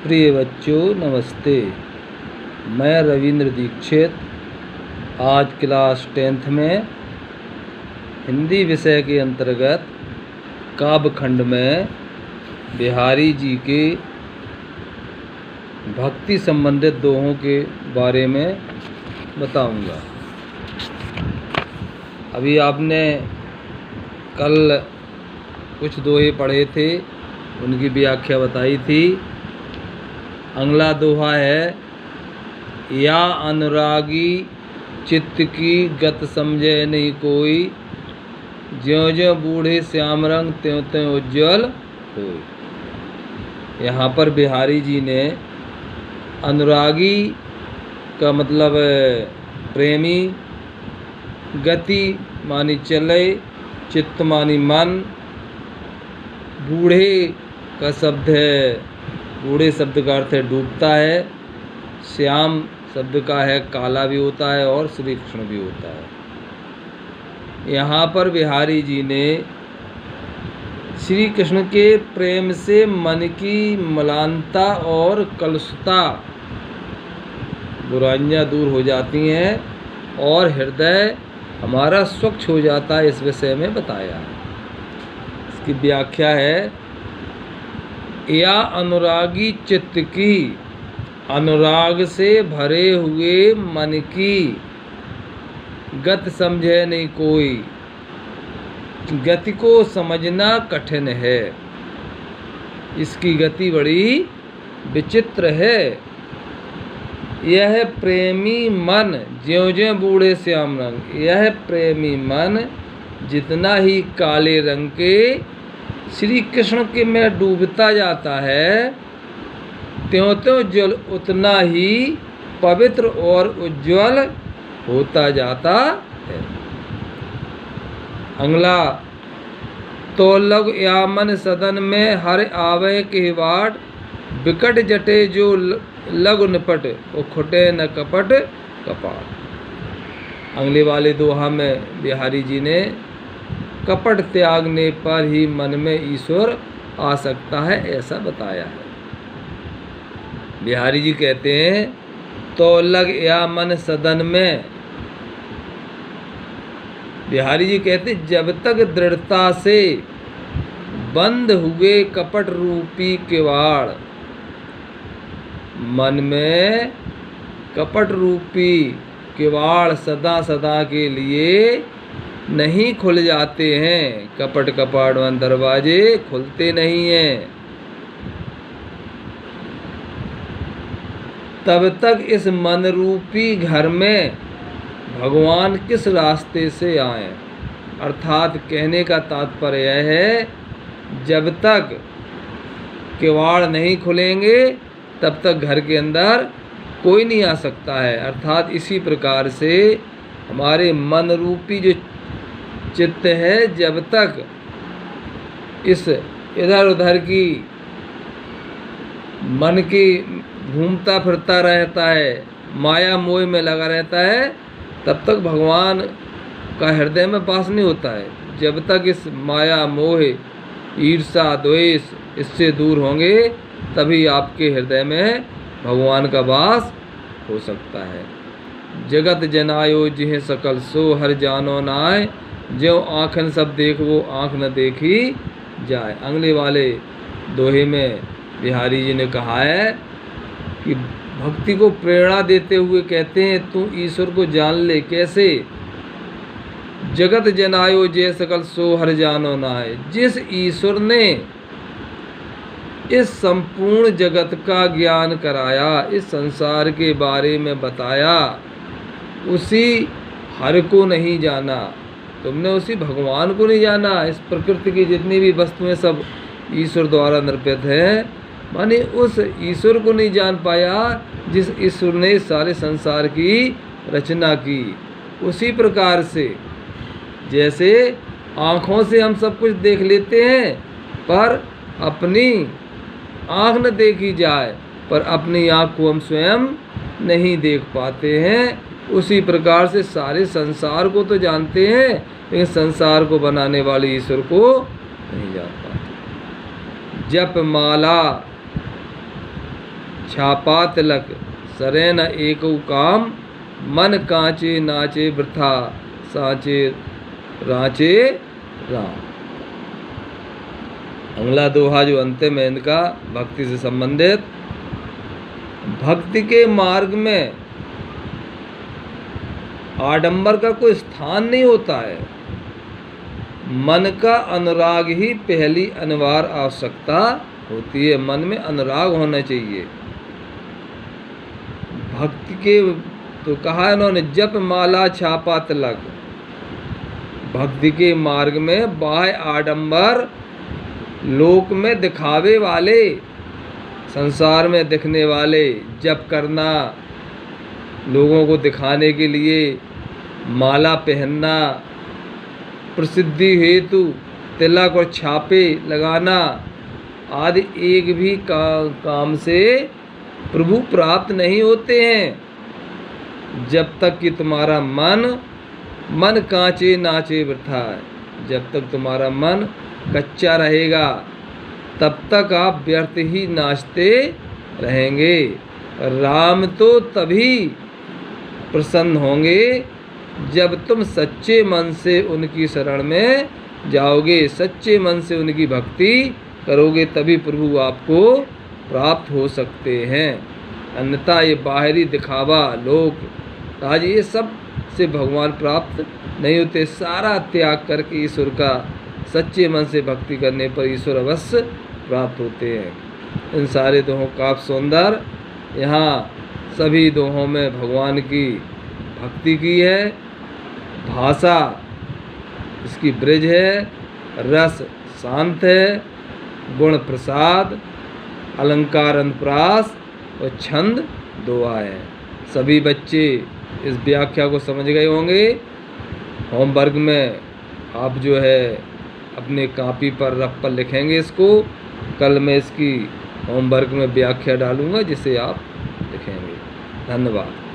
प्रिय बच्चों नमस्ते। मैं रविंद्र दीक्षित आज क्लास 10th में हिंदी विषय के अंतर्गत काव्य खंड में बिहारी जी के भक्ति संबंधित दोहों के बारे में बताऊंगा। अभी आपने कल कुछ दोहे पढ़े थे, उनकी व्याख्या बताई थी। अगला दोहा है, या अनुरागी चित्त की गत समझे नहीं कोई, ज्यों ज्यों बूढ़े श्याम रंग त्यों त्यों उज्ज्वल होए। यहाँ पर बिहारी जी ने अनुरागी का मतलब प्रेमी, गति मानी चले, चित्त मानी मन, बूढ़े का शब्द है, बूढ़े शब्द का अर्थ है डूबता है, श्याम शब्द का है काला भी होता है और श्री कृष्ण भी होता है। यहाँ पर बिहारी जी ने श्री कृष्ण के प्रेम से मन की मलानता और कलुषता, बुराइयाँ दूर हो जाती हैं और हृदय हमारा स्वच्छ हो जाता है, इस विषय में बताया है। इसकी व्याख्या है, या अनुरागी चित्त की, अनुराग से भरे हुए मन की गत समझे नहीं कोई, गति को समझना कठिन है, इसकी गति बड़ी विचित्र है। यह प्रेमी मन ज्यों ज्यों बूढ़े श्याम रंग, यह प्रेमी मन जितना ही काले रंग के श्री कृष्ण के में डूबता जाता है, त्यों त्यों जल उतना ही पवित्र और उज्ज्वल होता जाता है। अगला, तो लग या मन सदन में हर आवे के बाट, बिकट जटे जो लग निपट, वो खुटे न कपट कपाट। अगले वाले दोहा में बिहारी जी ने कपट त्यागने पर ही मन में ईश्वर आ सकता है, ऐसा बताया है। बिहारी जी कहते हैं, तो लग या मन सदन में, बिहारी जी कहते जब तक दृढ़ता से बंद हुए कपट रूपी किवाड़, मन में कपट रूपी किवाड़ सदा सदा के लिए नहीं खुल जाते हैं, कपट कपाट दरवाजे खुलते नहीं हैं, तब तक इस मन रूपी घर में भगवान किस रास्ते से आए। अर्थात कहने का तात्पर्य यह है, जब तक किवाड़ नहीं खुलेंगे तब तक घर के अंदर कोई नहीं आ सकता है। अर्थात इसी प्रकार से हमारे मन रूपी जो चित्त है, जब तक इस इधर उधर की मन की घूमता फिरता रहता है, माया मोह में लगा रहता है, तब तक भगवान का हृदय में वास नहीं होता है। जब तक इस माया मोह ईर्षा द्वेष इससे दूर होंगे, तभी आपके हृदय में भगवान का वास हो सकता है। जगत जनायो जिह सकल सो हर जानो नाय, जो आँखन सब देख वो आँख न देखी जाए। अगले वाले दोहे में बिहारी जी ने कहा है कि भक्ति को प्रेरणा देते हुए कहते हैं, तू ईश्वर को जान ले कैसे। जगत जनायो जे सकल सो हर जानो नाय, जिस ईश्वर ने इस संपूर्ण जगत का ज्ञान कराया, इस संसार के बारे में बताया, उसी हर को नहीं जाना। तुमने उसी भगवान को नहीं जाना। इस प्रकृति की जितनी भी वस्तुएं सब ईश्वर द्वारा निर्मित है, माने उस ईश्वर को नहीं जान पाया जिस ईश्वर ने सारे संसार की रचना की। उसी प्रकार से जैसे आँखों से हम सब कुछ देख लेते हैं, पर अपनी आँख न देखी जाए, पर अपनी आँख को हम स्वयं नहीं देख पाते हैं। उसी प्रकार से सारे संसार को तो जानते हैं, लेकिन संसार को बनाने वाले ईश्वर को नहीं जान पाते। जप माला छापा तिलक सरे न एक काम, मन कांचे नाचे वृथा सांचे रांचे राम। अगला दोहा जो अंतिम है इनका भक्ति से संबंधित, भक्ति के मार्ग में आडंबर का कोई स्थान नहीं होता है। मन का अनुराग ही पहली अनिवार्य आवश्यकता होती है। मन में अनुराग होना चाहिए। भक्ति के तो कहा इन्होंने जप माला छापा तिलक। भक्ति के मार्ग में बाह्य आडंबर, लोक में दिखावे वाले, संसार में दिखने वाले, जप करना, लोगों को दिखाने के लिए माला पहनना, प्रसिद्धि हेतु तिलक और छापे लगाना आदि एक भी काम से प्रभु प्राप्त नहीं होते हैं जब तक कि तुम्हारा मन कांचे नाचे वृथा है। जब तक तुम्हारा मन कच्चा रहेगा तब तक आप व्यर्थ ही नाचते रहेंगे। राम तो तभी प्रसन्न होंगे जब तुम सच्चे मन से उनकी शरण में जाओगे, सच्चे मन से उनकी भक्ति करोगे, तभी प्रभु आपको प्राप्त हो सकते हैं। अन्यथा ये बाहरी दिखावा, लोग आज ये सब से भगवान प्राप्त नहीं होते। सारा त्याग करके ईश्वर का सच्चे मन से भक्ति करने पर ईश्वर अवश्य प्राप्त होते हैं। इन सारे दोहों का सुंदर यहाँ सभी दोहों में भगवान की भक्ति की है। भाषा इसकी ब्रज है, रस शांत है, गुण प्रसाद, अलंकार अनुप्रास और छंद दोहा है। सभी बच्चे इस व्याख्या को समझ गए होंगे। होमवर्क में आप जो है अपने कॉपी पर रफ पर लिखेंगे इसको। कल मैं इसकी होमवर्क में व्याख्या डालूंगा जिसे आप लिखेंगे। धन्यवाद।